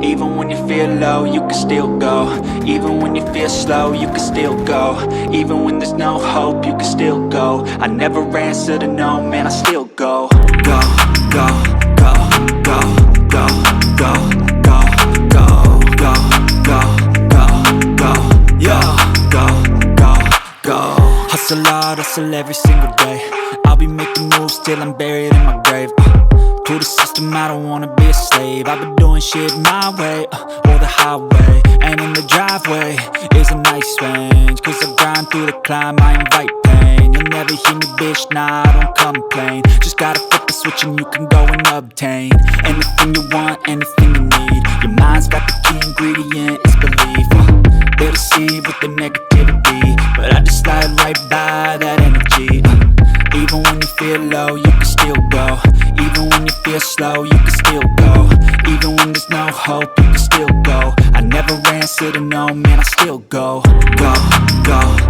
Even when you feel low, you can still go. Even when you feel slow, you can still go. Even when there's no hope, you can still go. I never answer to no, man, I still go. Go, go, go, go, go, go, go, go, go, go, go, go, yo, go, go, go. Hustle hard, hustle every single day. I'll be making moves till I'm buried in my grave. To the system, I don't wanna be a slave. I've been doing shit my way, or the highway. And in the driveway is a nice range, cause I grind through the climb, I invite pain. You'll never hear me, bitch, nah, I don't complain. Just gotta flip the switch and you can go and obtain anything you want, anything you need. Your mind's got the key ingredient, it's belief. They'll deceive with the negativity, but I just slide right by that energy. Even when you feel low, you can still go. Even when you feel slow, you can still go. Even when there's no hope, you can still go. I never answer to no, man, I still go. Go, go.